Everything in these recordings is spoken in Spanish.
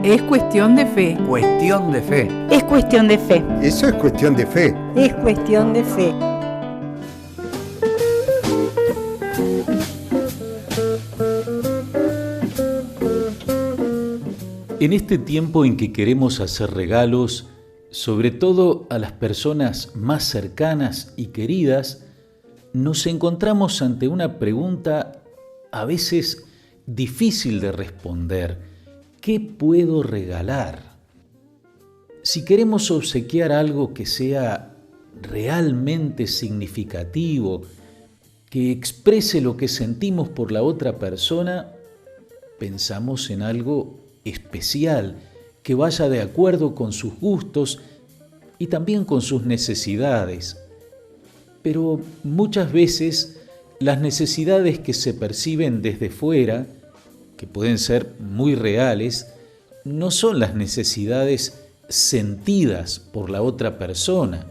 Es cuestión de fe. Cuestión de fe. Es cuestión de fe. Eso es cuestión de fe. Es cuestión de fe. En este tiempo en que queremos hacer regalos, sobre todo a las personas más cercanas y queridas, nos encontramos ante una pregunta a veces difícil de responder. ¿Qué puedo regalar? Si queremos obsequiar algo que sea realmente significativo, que exprese lo que sentimos por la otra persona, pensamos en algo especial, que vaya de acuerdo con sus gustos y también con sus necesidades. Pero muchas veces las necesidades que se perciben desde fuera, que pueden ser muy reales, no son las necesidades sentidas por la otra persona.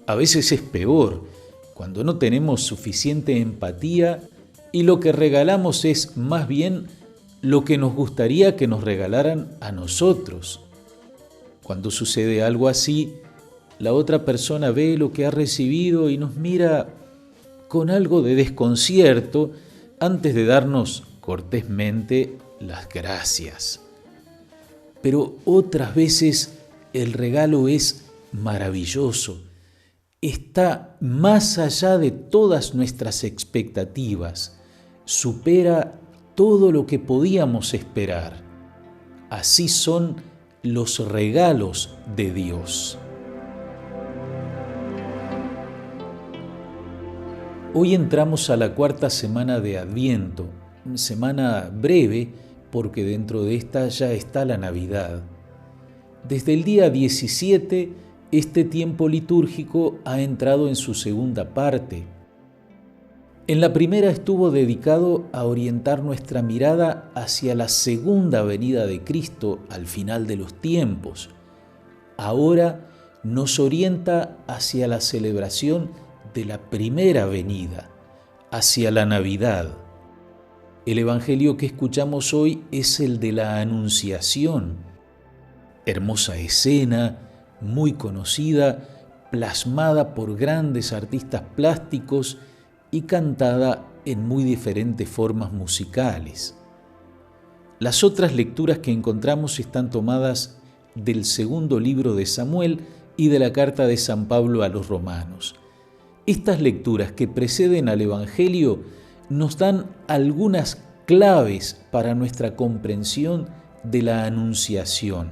A veces es peor, cuando no tenemos suficiente empatía y lo que regalamos es más bien lo que nos gustaría que nos regalaran a nosotros. Cuando sucede algo así, la otra persona ve lo que ha recibido y nos mira con algo de desconcierto antes de darnos cortésmente las gracias. Pero otras veces el regalo es maravilloso, está más allá de todas nuestras expectativas, supera todo lo que podíamos esperar. Así son los regalos de Dios. Hoy entramos a la cuarta semana de Adviento, semana breve porque dentro de esta ya está la Navidad. Desde el día 17, este tiempo litúrgico ha entrado en su segunda parte. En la primera estuvo dedicado a orientar nuestra mirada hacia la segunda venida de Cristo al final de los tiempos. Ahora nos orienta hacia la celebración de la primera venida, hacia la Navidad. El Evangelio que escuchamos hoy es el de la Anunciación. Hermosa escena, muy conocida, plasmada por grandes artistas plásticos y cantada en muy diferentes formas musicales. Las otras lecturas que encontramos están tomadas del segundo libro de Samuel y de la carta de San Pablo a los Romanos. Estas lecturas que preceden al Evangelio nos dan algunas claves para nuestra comprensión de la Anunciación.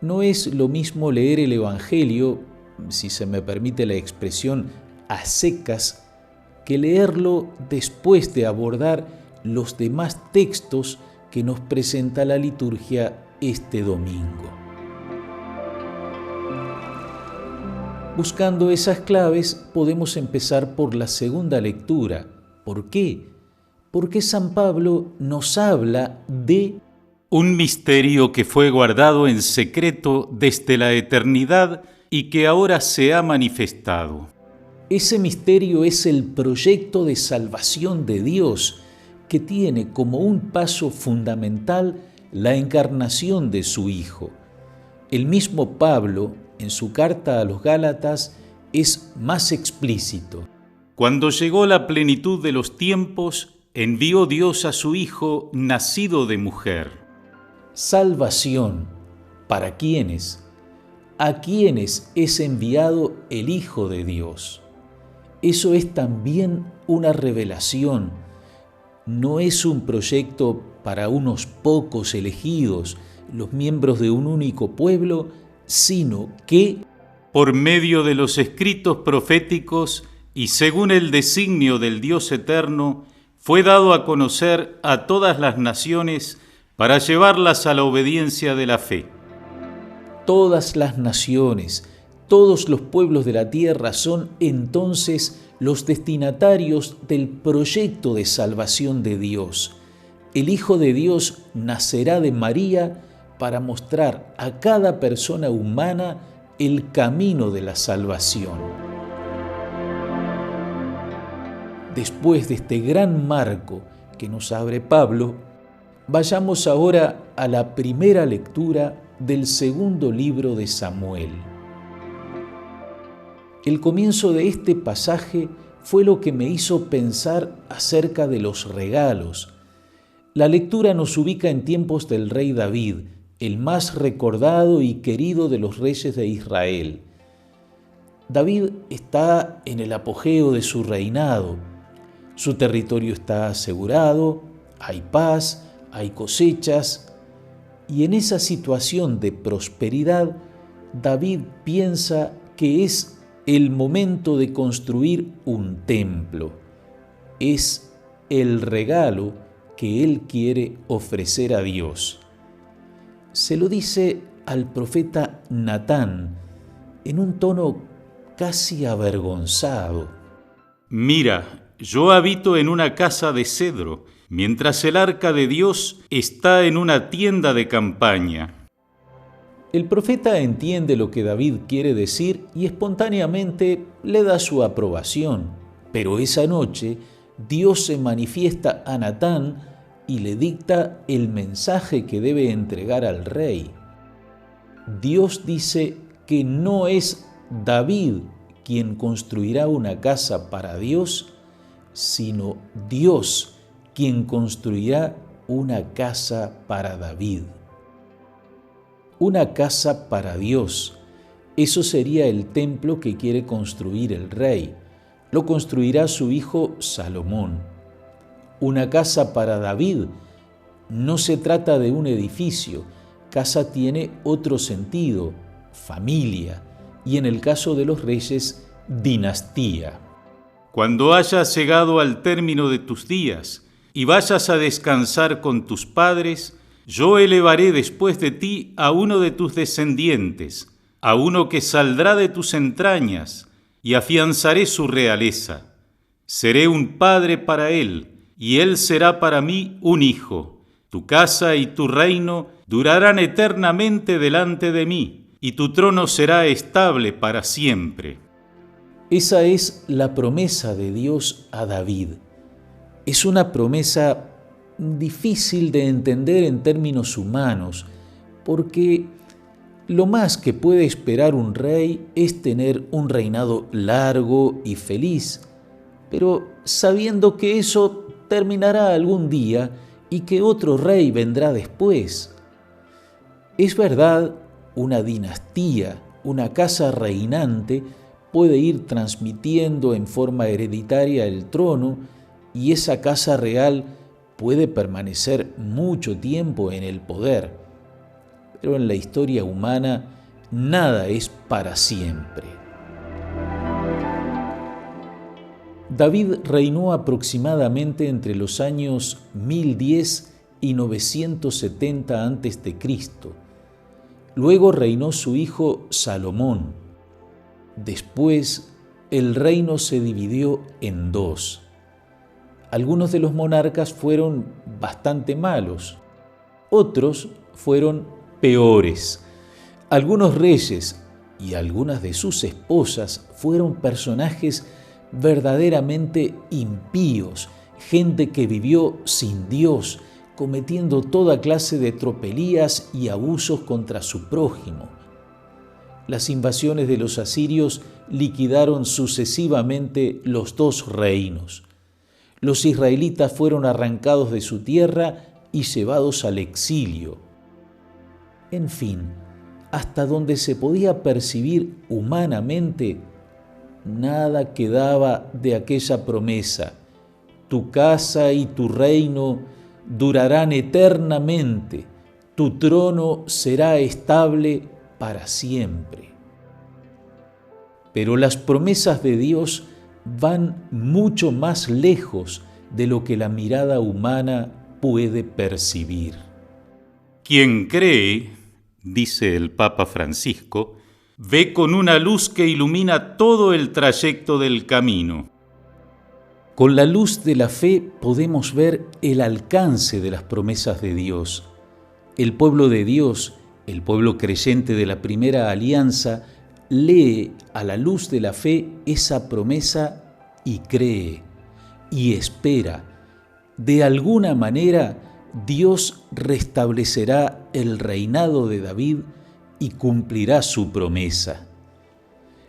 No es lo mismo leer el Evangelio, si se me permite la expresión, a secas, que leerlo después de abordar los demás textos que nos presenta la liturgia este domingo. Buscando esas claves, podemos empezar por la segunda lectura. ¿Por qué? Porque San Pablo nos habla de un misterio que fue guardado en secreto desde la eternidad y que ahora se ha manifestado. Ese misterio es el proyecto de salvación de Dios, que tiene como un paso fundamental la encarnación de su Hijo. El mismo Pablo, en su carta a los Gálatas, es más explícito. Cuando llegó la plenitud de los tiempos, envió Dios a su Hijo, nacido de mujer. Salvación, ¿para quiénes? ¿A quiénes es enviado el Hijo de Dios? Eso es también una revelación. No es un proyecto para unos pocos elegidos, los miembros de un único pueblo, sino que, por medio de los escritos proféticos y según el designio del Dios eterno, fue dado a conocer a todas las naciones para llevarlas a la obediencia de la fe. Todas las naciones, todos los pueblos de la tierra son entonces los destinatarios del proyecto de salvación de Dios. El Hijo de Dios nacerá de María para mostrar a cada persona humana el camino de la salvación. Después de este gran marco que nos abre Pablo, Vayamos ahora a la primera lectura del segundo libro de Samuel. El comienzo de este pasaje fue lo que me hizo pensar acerca de los regalos. La lectura nos ubica en tiempos del rey David, el más recordado y querido de los reyes de Israel. David está en el apogeo de su reinado. Su territorio está asegurado, hay paz, hay cosechas, y en esa situación de prosperidad, David piensa que es el momento de construir un templo. Es el regalo que él quiere ofrecer a Dios. Se lo dice al profeta Natán en un tono casi avergonzado. Mira, yo habito en una casa de cedro, mientras el arca de Dios está en una tienda de campaña. El profeta entiende lo que David quiere decir y espontáneamente le da su aprobación. Pero esa noche Dios se manifiesta a Natán y le dicta el mensaje que debe entregar al rey. Dios dice que no es David quien construirá una casa para Dios, sino Dios quien construirá una casa para David. Una casa para Dios. Eso sería el templo que quiere construir el rey. Lo construirá su hijo Salomón. Una casa para David. No se trata de un edificio. Casa tiene otro sentido, familia, y en el caso de los reyes, dinastía. Cuando hayas llegado al término de tus días y vayas a descansar con tus padres, yo elevaré después de ti a uno de tus descendientes, a uno que saldrá de tus entrañas, y afianzaré su realeza. Seré un padre para él, y él será para mí un hijo. Tu casa y tu reino durarán eternamente delante de mí, y tu trono será estable para siempre. Esa es la promesa de Dios a David. Es una promesa difícil de entender en términos humanos, porque lo más que puede esperar un rey es tener un reinado largo y feliz, pero sabiendo que eso terminará algún día y que otro rey vendrá después. Es verdad, una dinastía, una casa reinante, puede ir transmitiendo en forma hereditaria el trono y esa casa real puede permanecer mucho tiempo en el poder. Pero en la historia humana nada es para siempre. David reinó aproximadamente entre los años 1010 y 970 a.C. Luego reinó su hijo Salomón. Después, el reino se dividió en dos. Algunos de los monarcas fueron bastante malos, otros fueron peores. Algunos reyes y algunas de sus esposas fueron personajes verdaderamente impíos, gente que vivió sin Dios, cometiendo toda clase de tropelías y abusos contra su prójimo. Las invasiones de los asirios liquidaron sucesivamente los dos reinos. Los israelitas fueron arrancados de su tierra y llevados al exilio. En fin, hasta donde se podía percibir humanamente, nada quedaba de aquella promesa. Tu casa y tu reino durarán eternamente, tu trono será estable para siempre. Pero las promesas de Dios van mucho más lejos de lo que la mirada humana puede percibir. Quien cree, dice el Papa Francisco, ve con una luz que ilumina todo el trayecto del camino. Con la luz de la fe podemos ver el alcance de las promesas de Dios. El pueblo de Dios, el pueblo creyente de la primera alianza, lee a la luz de la fe esa promesa y cree y espera. De alguna manera, Dios restablecerá el reinado de David y cumplirá su promesa.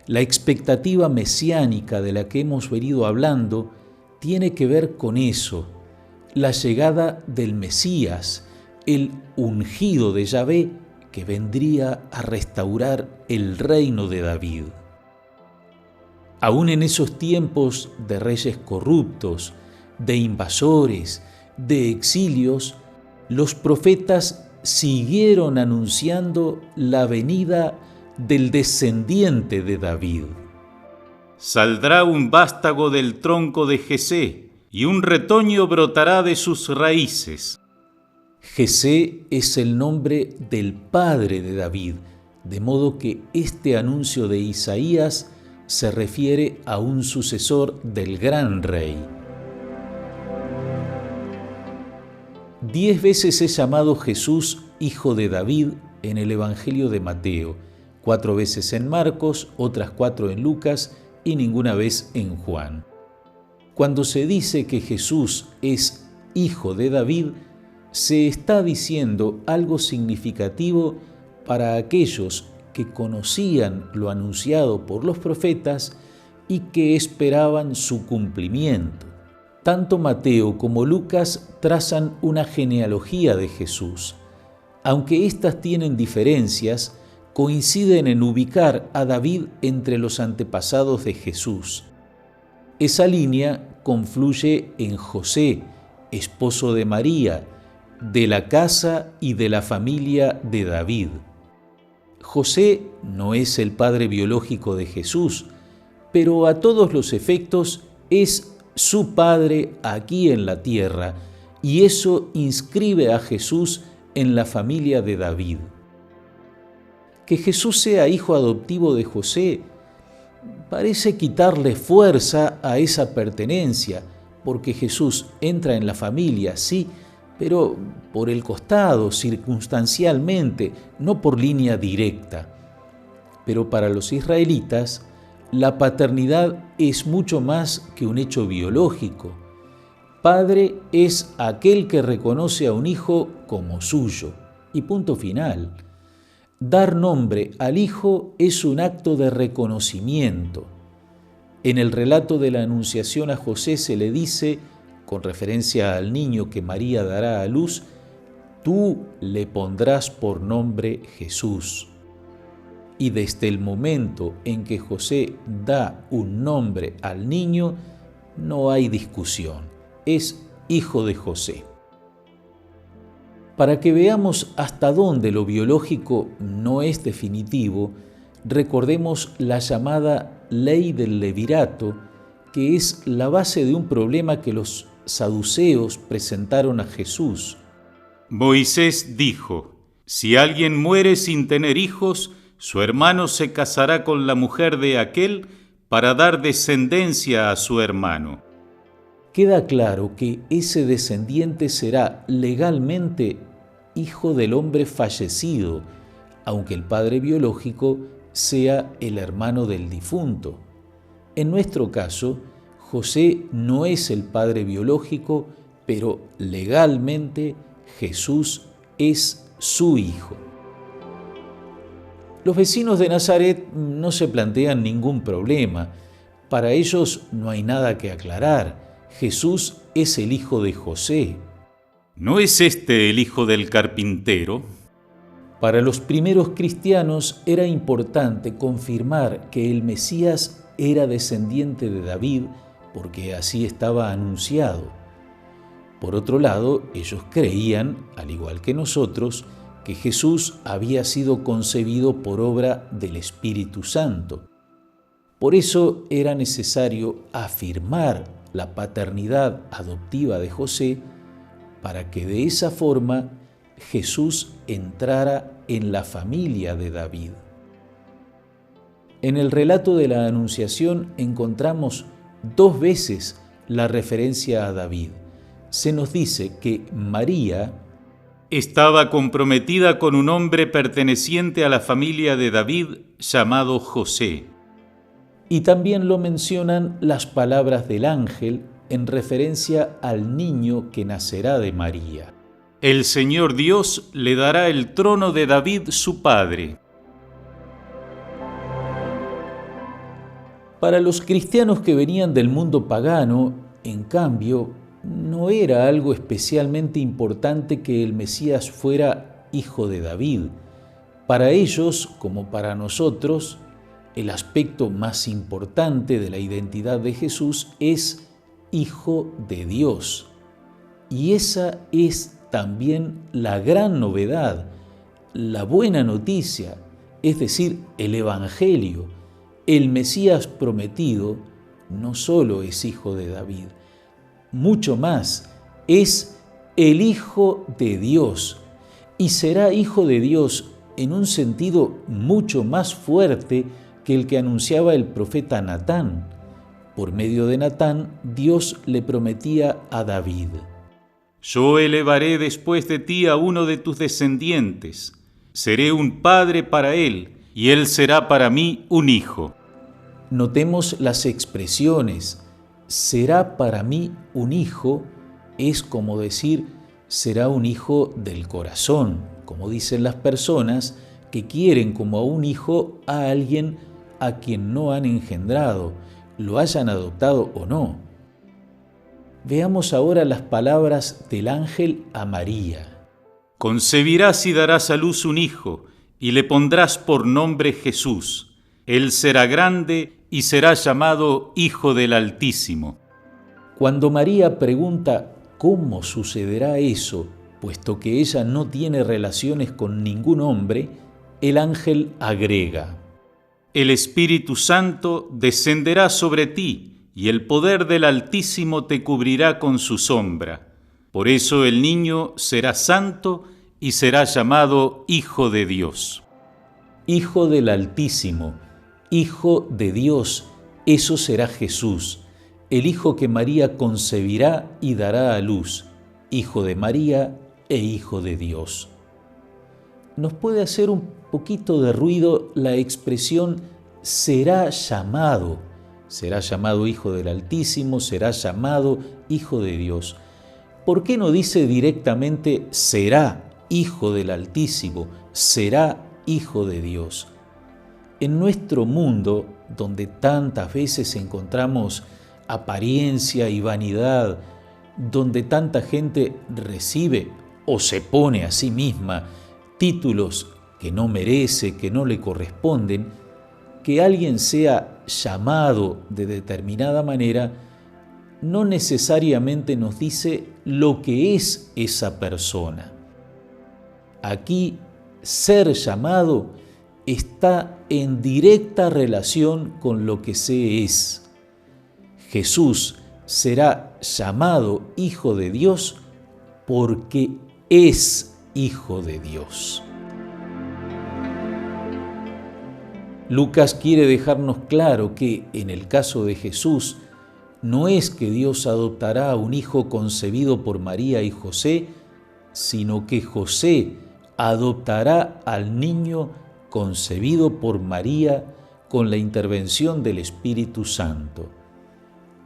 La expectativa mesiánica de la que hemos venido hablando tiene que ver con eso, la llegada del Mesías, el ungido de Yahvé que vendría a restaurar el reino de David. Aún en esos tiempos de reyes corruptos, de invasores, de exilios, los profetas siguieron anunciando la venida del descendiente de David. Saldrá un vástago del tronco de Jesé, y un retoño brotará de sus raíces. Jesé es el nombre del padre de David, de modo que este anuncio de Isaías se refiere a un sucesor del gran rey. 10 veces es llamado Jesús hijo de David en el Evangelio de Mateo, 4 veces en Marcos, otras 4 en Lucas y ninguna vez en Juan. Cuando se dice que Jesús es hijo de David, se está diciendo algo significativo para aquellos que conocían lo anunciado por los profetas y que esperaban su cumplimiento. Tanto Mateo como Lucas trazan una genealogía de Jesús. Aunque éstas tienen diferencias, coinciden en ubicar a David entre los antepasados de Jesús. Esa línea confluye en José, esposo de María, de la casa y de la familia de David. José no es el padre biológico de Jesús, pero a todos los efectos es su padre aquí en la tierra, y eso inscribe a Jesús en la familia de David. Que Jesús sea hijo adoptivo de José parece quitarle fuerza a esa pertenencia, porque Jesús entra en la familia, sí, pero por el costado, circunstancialmente, no por línea directa. Pero para los israelitas, la paternidad es mucho más que un hecho biológico. Padre es aquel que reconoce a un hijo como suyo, y punto final. Dar nombre al hijo es un acto de reconocimiento. En el relato de la Anunciación a José se le dice, con referencia al niño que María dará a luz, tú le pondrás por nombre Jesús. Y desde el momento en que José da un nombre al niño, no hay discusión, es hijo de José. Para que veamos hasta dónde lo biológico no es definitivo, recordemos la llamada ley del levirato, que es la base de un problema que los saduceos presentaron a Jesús. Moisés dijo: si alguien muere sin tener hijos, su hermano se casará con la mujer de aquel para dar descendencia a su hermano. Queda claro que ese descendiente será legalmente hijo del hombre fallecido, aunque el padre biológico sea el hermano del difunto. En nuestro caso, José no es el padre biológico, pero legalmente Jesús es su hijo. Los vecinos de Nazaret no se plantean ningún problema. Para ellos no hay nada que aclarar. Jesús es el hijo de José. ¿No es este el hijo del carpintero? Para los primeros cristianos era importante confirmar que el Mesías era descendiente de David, porque así estaba anunciado. Por otro lado, ellos creían, al igual que nosotros, que Jesús había sido concebido por obra del Espíritu Santo. Por eso era necesario afirmar la paternidad adoptiva de José para que de esa forma Jesús entrara en la familia de David. En el relato de la Anunciación encontramos 2 veces la referencia a David. Se nos dice que María estaba comprometida con un hombre perteneciente a la familia de David llamado José. Y también lo mencionan las palabras del ángel en referencia al niño que nacerá de María. El Señor Dios le dará el trono de David su padre. Para los cristianos que venían del mundo pagano, en cambio, no era algo especialmente importante que el Mesías fuera hijo de David. Para ellos, como para nosotros, el aspecto más importante de la identidad de Jesús es Hijo de Dios. Y esa es también la gran novedad, la buena noticia, es decir, el Evangelio. El Mesías prometido no solo es hijo de David, mucho más, es el Hijo de Dios. Y será hijo de Dios en un sentido mucho más fuerte que el que anunciaba el profeta Natán. Por medio de Natán, Dios le prometía a David: Yo elevaré después de ti a uno de tus descendientes. Seré un padre para él, y él será para mí un hijo. Notemos las expresiones. Será para mí un hijo es como decir, será un hijo del corazón, como dicen las personas que quieren como a un hijo a alguien a quien no han engendrado, lo hayan adoptado o no. Veamos ahora las palabras del ángel a María. Concebirás y darás a luz un hijo, y le pondrás por nombre Jesús. Él será grande y será llamado Hijo del Altísimo. Cuando María pregunta cómo sucederá eso, puesto que ella no tiene relaciones con ningún hombre, el ángel agrega: El Espíritu Santo descenderá sobre ti, y el poder del Altísimo te cubrirá con su sombra. Por eso el niño será santo y será llamado Hijo de Dios. Hijo del Altísimo, Hijo de Dios, eso será Jesús, el Hijo que María concebirá y dará a luz, Hijo de María e Hijo de Dios. Nos puede hacer un poquito de ruido la expresión será llamado Hijo del Altísimo, será llamado Hijo de Dios. ¿Por qué no dice directamente será Hijo del Altísimo, será Hijo de Dios? En nuestro mundo, donde tantas veces encontramos apariencia y vanidad, donde tanta gente recibe o se pone a sí misma títulos que no merece, que no le corresponden, que alguien sea llamado de determinada manera no necesariamente nos dice lo que es esa persona. Aquí, ser llamado está en directa relación con lo que se es. Jesús será llamado Hijo de Dios porque es Hijo de Dios. Lucas quiere dejarnos claro que, en el caso de Jesús, no es que Dios adoptará a un hijo concebido por María y José, sino que José adoptará al niño concebido por María con la intervención del Espíritu Santo.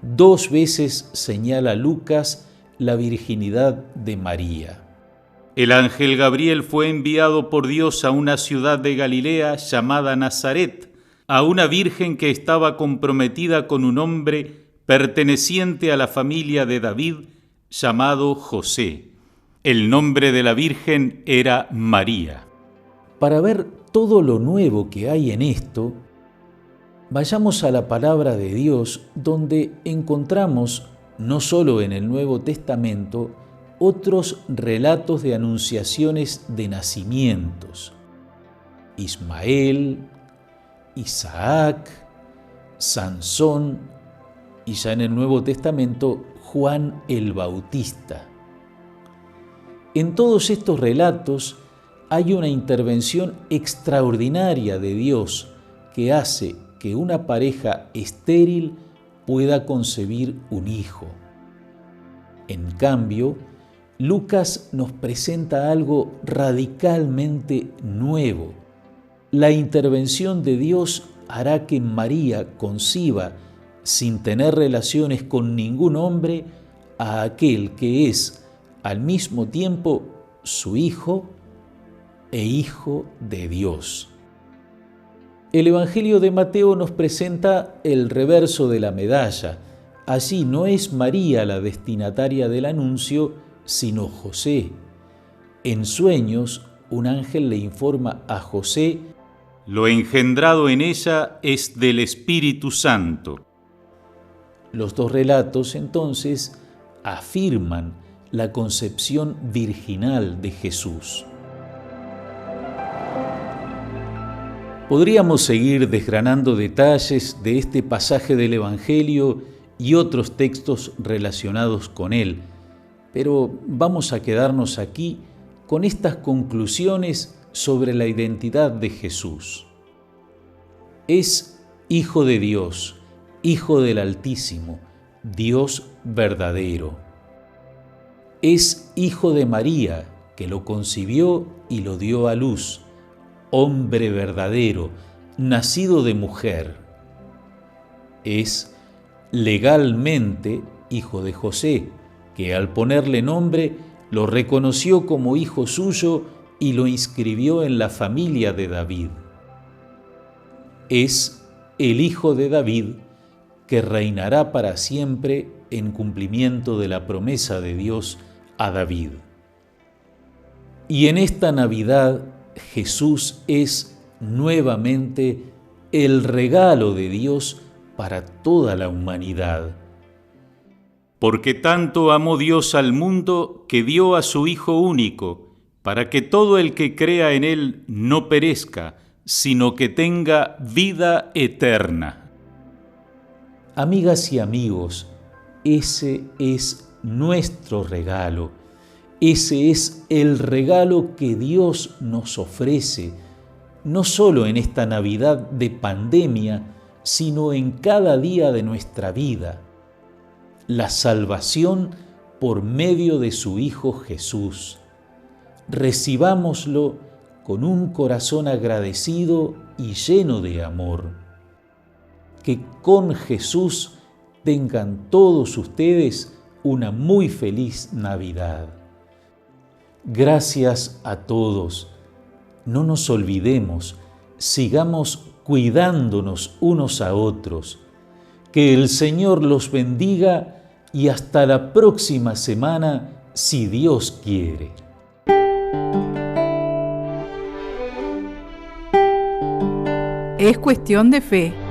2 veces señala Lucas la virginidad de María. El ángel Gabriel fue enviado por Dios a una ciudad de Galilea llamada Nazaret, a una virgen que estaba comprometida con un hombre perteneciente a la familia de David, llamado José. El nombre de la virgen era María. Para ver todo lo nuevo que hay en esto, vayamos a la palabra de Dios, donde encontramos, no solo en el Nuevo Testamento, otros relatos de anunciaciones de nacimientos. Ismael, Isaac, Sansón y ya en el Nuevo Testamento Juan el Bautista. En todos estos relatos hay una intervención extraordinaria de Dios que hace que una pareja estéril pueda concebir un hijo. En cambio, Lucas nos presenta algo radicalmente nuevo. La intervención de Dios hará que María conciba, sin tener relaciones con ningún hombre, a aquel que es, al mismo tiempo, su Hijo e Hijo de Dios. El Evangelio de Mateo nos presenta el reverso de la medalla. Allí no es María la destinataria del anuncio, sino José. En sueños, un ángel le informa a José: lo engendrado en ella es del Espíritu Santo. Los dos relatos, entonces, afirman la concepción virginal de Jesús. Podríamos seguir desgranando detalles de este pasaje del Evangelio y otros textos relacionados con él, pero vamos a quedarnos aquí con estas conclusiones sobre la identidad de Jesús. Es Hijo de Dios, Hijo del Altísimo, Dios verdadero. Es Hijo de María, que lo concibió y lo dio a luz, hombre verdadero, nacido de mujer. Es legalmente hijo de José, que al ponerle nombre lo reconoció como hijo suyo y lo inscribió en la familia de David. Es el Hijo de David, que reinará para siempre en cumplimiento de la promesa de Dios a David. Y en esta Navidad, Jesús es nuevamente el regalo de Dios para toda la humanidad. Porque tanto amó Dios al mundo que dio a su Hijo único, para que todo el que crea en Él no perezca, sino que tenga vida eterna. Amigas y amigos, ese es nuestro regalo. Ese es el regalo que Dios nos ofrece, no solo en esta Navidad de pandemia, sino en cada día de nuestra vida. La salvación por medio de su Hijo Jesús. Recibámoslo con un corazón agradecido y lleno de amor. Que con Jesús tengan todos ustedes una muy feliz Navidad. Gracias a todos. No nos olvidemos, sigamos cuidándonos unos a otros. Que el Señor los bendiga y hasta la próxima semana, si Dios quiere. Es cuestión de fe.